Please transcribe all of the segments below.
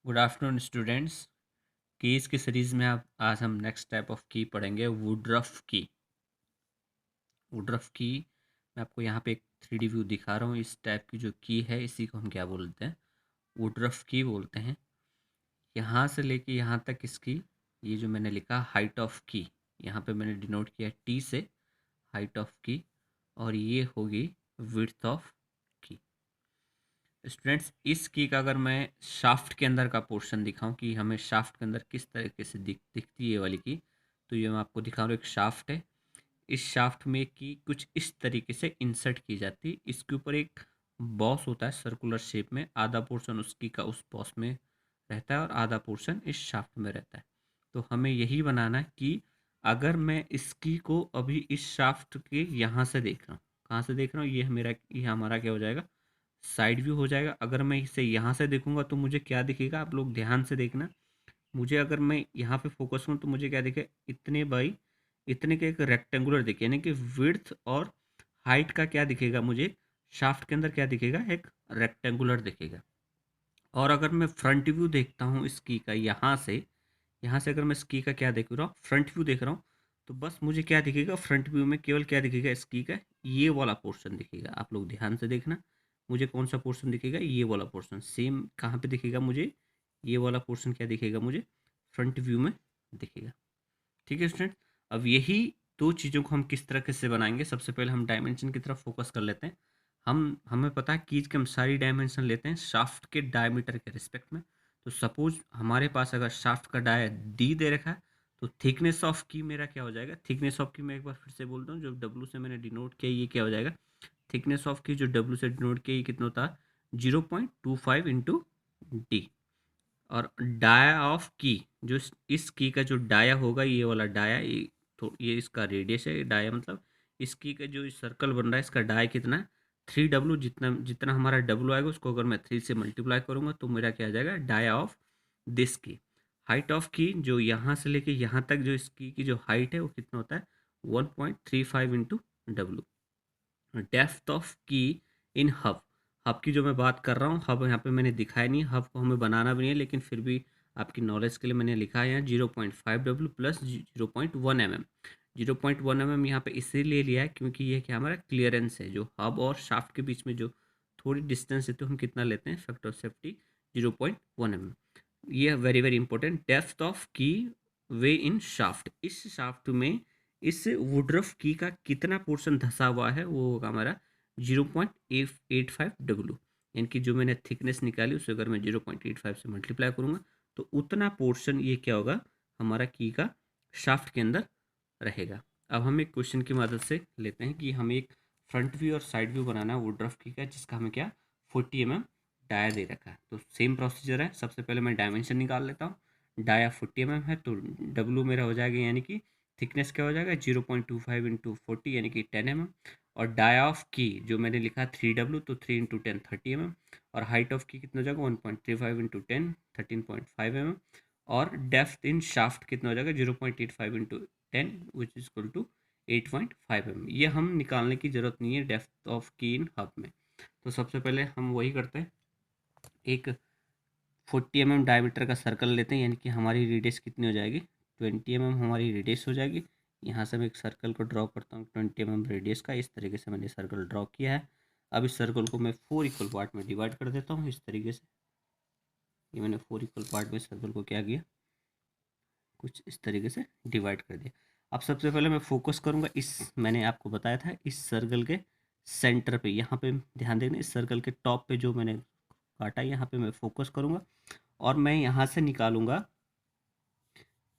Good afternoon students. Keys की series में आप आज हम नेक्स्ट टाइप ऑफ की पढ़ेंगे, वुडरफ की। वुडरफ की मैं आपको यहाँ पे एक 3D व्यू दिखा रहा हूँ। इस टाइप की जो की है इसी को हम क्या बोलते हैं, वुडरफ की बोलते हैं। यहाँ से लेके यहाँ तक इसकी ये जो मैंने लिखा हाइट ऑफ की, यहाँ पे मैंने डिनोट किया टी से, हाइट ऑफ की, और ये होगी विड्थ ऑफ की। स्टूडेंट्स, इस की का अगर मैं शाफ्ट के अंदर का पोर्शन दिखाऊं कि हमें शाफ्ट के अंदर किस तरीके से दिखती है ये वाली की, तो ये मैं आपको दिखा रहा हूँ। एक शाफ्ट है, इस शाफ्ट में की कुछ इस तरीके से इंसर्ट की जाती है। इसके ऊपर एक बॉस होता है सर्कुलर शेप में, आधा पोर्शन उसकी का उस बॉस में रहता है और आधा पोर्शन इस शाफ्ट में रहता है। तो हमें यही बनाना है कि अगर मैं इसकी को अभी इस शाफ्ट के यहाँ से देख रहा हूँ, कहाँ से देख रहा हूँ, ये हमारा क्या हो जाएगा, साइड व्यू हो जाएगा। अगर मैं इसे यहाँ से देखूंगा तो मुझे क्या दिखेगा, आप लोग ध्यान से देखना। मुझे अगर मैं यहाँ पे फोकस करूँ तो मुझे क्या दिखे, इतने बाई इतने के एक रेक्टेंगुलर दिखे, यानी कि विड्थ और हाइट का क्या दिखेगा मुझे, शाफ्ट के अंदर क्या दिखेगा, एक रेक्टेंगुलर दिखेगा। और अगर मैं फ्रंट व्यू देखता हूँ इसकी का, यहाँ से अगर मैं स्की का क्या देख रहा हूँ, फ्रंट व्यू देख रहा हूँ, तो बस मुझे क्या दिखेगा, फ्रंट व्यू में केवल क्या दिखेगा, स्की का ये वाला पोर्शन दिखेगा। आप लोग ध्यान से देखना, मुझे कौन सा पोर्शन दिखेगा, ये वाला पोर्शन। सेम कहाँ पे दिखेगा मुझे, ये वाला पोर्शन क्या दिखेगा मुझे, फ्रंट व्यू में दिखेगा। ठीक है स्टूडेंट, अब यही दो चीज़ों को हम किस तरह से बनाएंगे। सबसे पहले हम डायमेंशन की तरफ फोकस कर लेते हैं। हमें पता है कि हम सारी डायमेंशन लेते हैं शाफ्ट के डायमीटर के रिस्पेक्ट में। तो सपोज हमारे पास अगर शाफ्ट का डाया डी दे रखा है, तो थिकनेस ऑफ की मेरा क्या हो जाएगा, थिकनेस ऑफ की मैं एक बार फिर से बोलता हूँ, जो डब्लू से मैंने डिनोट किया ये क्या हो जाएगा, थिकनेस ऑफ की जो डब्लू से डिनोट किया ये कितना होता है, 0.25 इंटू डी। और डाया ऑफ की, जो इस की का जो डाया होगा, ये वाला डाया, ये तो ये इसका रेडियस है, डाया मतलब इस की का जो सर्कल बन रहा है इसका डाया कितना है, 3W। जितना जितना हमारा डब्लू आएगा उसको अगर मैं 3 से मल्टीप्लाई करूंगा तो मेरा क्या आ जाएगा, डाया ऑफ दिस की। हाइट ऑफ की जो यहाँ से लेके यहाँ तक जो इस की जो हाइट है वो कितना होता है, 1.35 इंटू डब्लू। डेप्थ ऑफ की इन हब, हब की जो मैं बात कर रहा हूँ, हब यहाँ पे मैंने दिखाया नहीं, हब को हमें बनाना भी नहीं है, लेकिन फिर भी आपकी नॉलेज के लिए मैंने लिखा है यहाँ 0.5W प्लस 0.1 mm। 0.1 mm यहाँ पे इसीलिए लिया है क्योंकि ये क्या हमारा क्लियरेंस है, जो हब और शाफ्ट के बीच में जो थोड़ी डिस्टेंस है तो हम कितना लेते हैं, फैक्टर ऑफ सेफ्टी 0.1 mm। ये very very important. Depth of की वे इन शाफ्ट, इस शाफ्ट में इस वुडरफ की का कितना पोर्शन धंसा हुआ है वो होगा हमारा 0.85W। यानी कि जो मैंने थिकनेस निकाली उसे अगर मैं 0.85 से मल्टीप्लाई करूंगा तो उतना पोर्शन ये क्या होगा, हमारा की का शाफ्ट के अंदर रहेगा। अब हम एक क्वेश्चन की मदद से लेते हैं कि हमें एक फ्रंट व्यू और साइड व्यू बनाना है वुडरफ की का, जिसका हमें क्या 40 mm डाया दे रखा है। तो सेम प्रोसीजर है, सबसे पहले मैं डायमेंशन निकाल लेता हूँ। डाया 40 mm है तो डब्लू मेरा हो जाएगा, यानी कि थिकनेस क्या हो जाएगा, 0.25 इंटू 40 यानी कि 10 mm। और डाया ऑफ की जो मैंने लिखा 3W, तो 3 इंटू 10 30 mm। और हाइट ऑफ की कितना हो जाएगा, 1.35 इंटू 10 13.5 mm। और डेप्थ इन शाफ्ट कितना हो जाएगा, 0.85 into 10 which is equal to 8.5 mm। ये हम निकालने की ज़रूरत नहीं है डेप्थ ऑफ की इन हब में। तो सबसे पहले हम वही करते हैं, एक 40 mm डायमीटर का सर्कल लेते हैं, यानी कि हमारी रेडियस कितनी हो जाएगी, 20 mm हमारी रेडियस हो जाएगी। यहाँ से मैं एक सर्कल को ड्रॉ करता हूँ 20 mm रेडियस का, इस तरीके से मैंने सर्कल ड्रॉ किया है। अब इस सर्कल को मैं 4 इक्वल पार्ट में डिवाइड कर देता हूँ इस तरीके से। ये मैंने 4 इक्वल पार्ट में सर्कल को क्या किया, कुछ इस तरीके से डिवाइड कर दिया। अब सबसे पहले मैं फोकस करूँगा इस, मैंने आपको बताया था इस सर्कल के सेंटर पे, यहाँ पे ध्यान देना, इस सर्कल के टॉप पे जो मैंने काटा यहाँ पे मैं फोकस करूँगा। और मैं यहाँ से निकालूंगा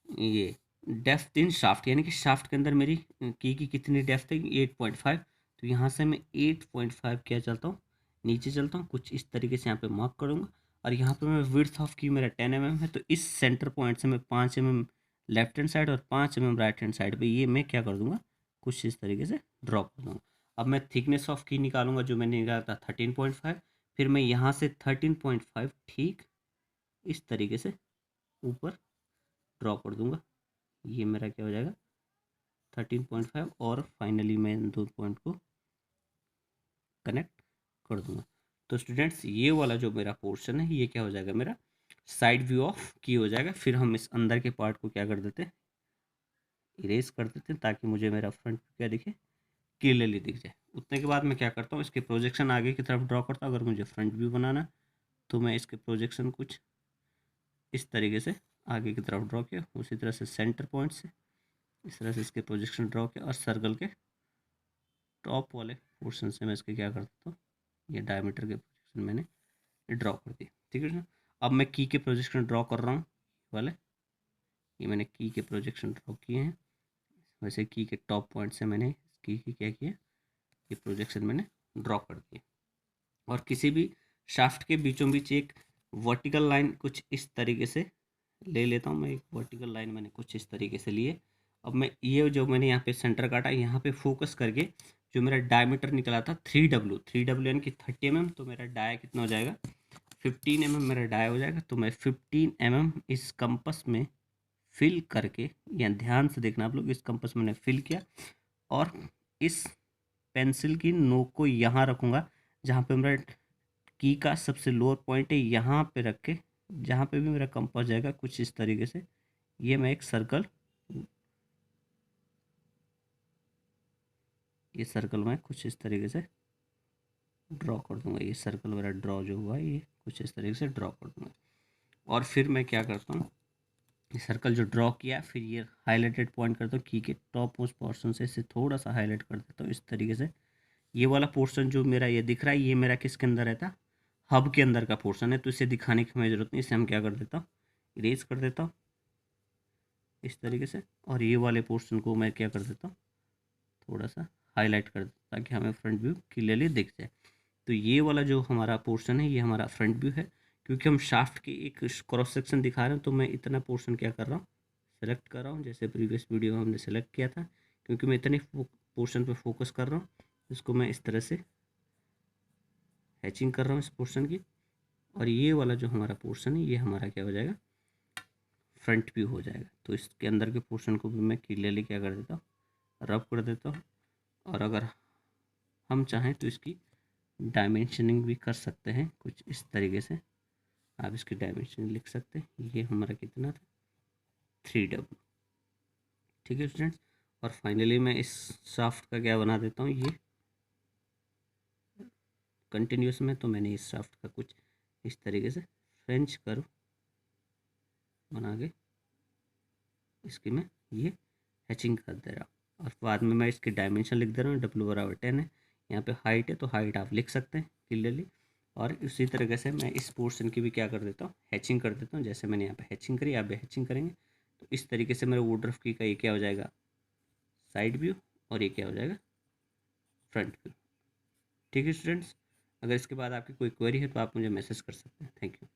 ये डेप्थ इन शाफ्ट, यानी कि शाफ्ट के अंदर मेरी की कितनी डेप्थ है, 8.5। तो यहाँ से मैं 8.5 क्या चलता हूँ, नीचे चलता हूँ, कुछ इस तरीके से यहाँ पे मार्क करूँगा। और यहाँ पे मैं विड्थ ऑफ की मेरा 10 mm है, तो इस सेंटर पॉइंट से मैं 5 mm लेफ्ट हैंड साइड और 5 mm राइट हैंड साइड पे ये मैं क्या कर दूंगा, कुछ इस तरीके से ड्रॉ कर दूंगा। अब मैं थिकनेस ऑफ की निकालूंगा, जो मैंने निकाला था 13.5। फिर मैं यहाँ से 13.5 ठीक इस तरीके से ऊपर ड्रॉ कर दूंगा। ये मेरा क्या हो जाएगा 13.5, और फाइनली मैं इन दो पॉइंट को कनेक्ट कर दूंगा। तो स्टूडेंट्स ये वाला जो मेरा पोर्शन है ये क्या हो जाएगा, मेरा साइड व्यू ऑफ की हो जाएगा। फिर हम इस अंदर के पार्ट को क्या कर देते हैं, इरेज कर देते हैं, ताकि मुझे मेरा फ्रंट क्या दिखे, क्लियरली दिख जाए। उतने के बाद मैं क्या करता हूँ, इसके प्रोजेक्शन आगे की तरफ ड्रॉ करता हूँ। अगर मुझे फ्रंट व्यू बनाना है तो मैं इसके प्रोजेक्शन कुछ इस तरीके से आगे की तरफ ड्रॉ किया, उसी तरह से सेंटर पॉइंट से इस तरह से इसके प्रोजेक्शन ड्रॉ किया, और सर्कल के टॉप वाले पोर्शन से मैं इसके क्या करता हूँ, ये डायमीटर के प्रोजेक्शन मैंने ड्रॉ कर दिए। ठीक है। अब मैं की के प्रोजेक्शन ड्रॉ कर रहा हूँ वाले, ये मैंने की के प्रोजेक्शन ड्रॉ किए हैं। वैसे की के टॉप पॉइंट से मैंने की क्या किया, ये प्रोजेक्शन मैंने ड्रॉ कर दिए। और किसी भी शाफ्ट के बीचों बीच एक वर्टिकल लाइन कुछ इस तरीके से ले लेता हूँ मैं। एक वर्टिकल लाइन मैंने कुछ इस तरीके से लिए। अब मैं ये जो मैंने यहाँ पे सेंटर काटा, यहाँ पे फोकस करके जो मेरा डायमीटर निकला था 3W यानी कि 30 mm, तो मेरा डाया कितना हो जाएगा, 15 mm मेरा डाया हो जाएगा। तो मैं 15 mm इस कंपस में फिल करके, या ध्यान से देखना आप लोग, इस कंपस में मैंने फिल किया, और इस पेंसिल की नोक को यहाँ रखूँगा जहाँ पे मेरा की का सबसे लोअर पॉइंट है, यहाँ पे रख के जहाँ पे भी मेरा कंपास जाएगा कुछ इस तरीके से ये मैं एक सर्कल, ये सर्कल मैं कुछ इस तरीके से ड्रॉ कर दूंगा। ये सर्कल मेरा ड्रॉ जो हुआ है ये कुछ इस तरीके से ड्रॉ कर दूंगा। और फिर मैं क्या करता हूँ, ये सर्कल जो ड्रॉ किया फिर ये हाईलाइटेड पॉइंट करता हूँ, की के टॉप मोस्ट पोर्शन से इसे थोड़ा सा हाईलाइट कर देता हूँ इस तरीके से। ये वाला पोर्शन जो मेरा ये दिख रहा है, ये मेरा किसके अंदर रहता, हब के अंदर का पोर्शन है, तो इसे दिखाने की हमें ज़रूरत नहीं। इसे हम क्या कर देता हूँ, इरेज कर देता हूँ इस तरीके से। और ये वाले पोर्शन को मैं क्या कर देता हूँ, थोड़ा सा हाईलाइट कर देता हूँ ताकि हमें फ्रंट व्यू क्लियरली दिख जाए। तो ये वाला जो हमारा पोर्शन है ये हमारा फ्रंट व्यू है। क्योंकि हम शाफ्ट की एक क्रॉस सेक्शन दिखा रहे हैं तो मैं इतना पोर्शन क्या कर रहा हूँ, सेलेक्ट कर रहा हूँ, जैसे प्रीवियस वीडियो में हमने सेलेक्ट किया था। क्योंकि मैं इतने पोर्शन पे फोकस कर रहा हूँ, इसको मैं इस तरह से हैचिंग कर रहा हूँ इस पोर्शन की। और ये वाला जो हमारा पोर्शन है ये हमारा क्या हो जाएगा, फ्रंट व्यू हो जाएगा। तो इसके अंदर के पोर्शन को भी मैं क्लियरली क्या कर देता हूँ, रब कर देता हूँ। और अगर हम चाहें तो इसकी डायमेंशनिंग भी कर सकते हैं कुछ इस तरीके से। आप इसकी डायमेंशन लिख सकते हैं, ये हमारा कितना था, 3W। ठीक है स्टूडेंट्स। और फाइनली मैं इस शाफ्ट का क्या बना देता हूँ, ये कंटिन्यूस में, तो मैंने इस शाफ्ट का कुछ इस तरीके से फ्रेंच कर्व बना के इसकी मैं ये हैचिंग कर दे रहा हूँ। और बाद में मैं इसकी डायमेंशन लिख दे रहा हूँ, W = 10 है। यहाँ पे हाइट है तो हाइट आप लिख सकते हैं क्लियरली। और उसी तरीके से मैं इस पोर्शन की भी क्या कर देता हूँ, हैचिंग कर देता हूँ। जैसे मैंने यहाँ पे हैचिंग करी, आप भी हैचिंग करेंगे तो इस तरीके से मेरा वुडरुफ की का ये क्या हो जाएगा, साइड व्यू, और ये क्या हो जाएगा, फ्रंट व्यू। ठीक है स्टूडेंट्स, अगर इसके बाद आपकी कोई क्वेरी है तो आप मुझे मैसेज कर सकते हैं। Thank you.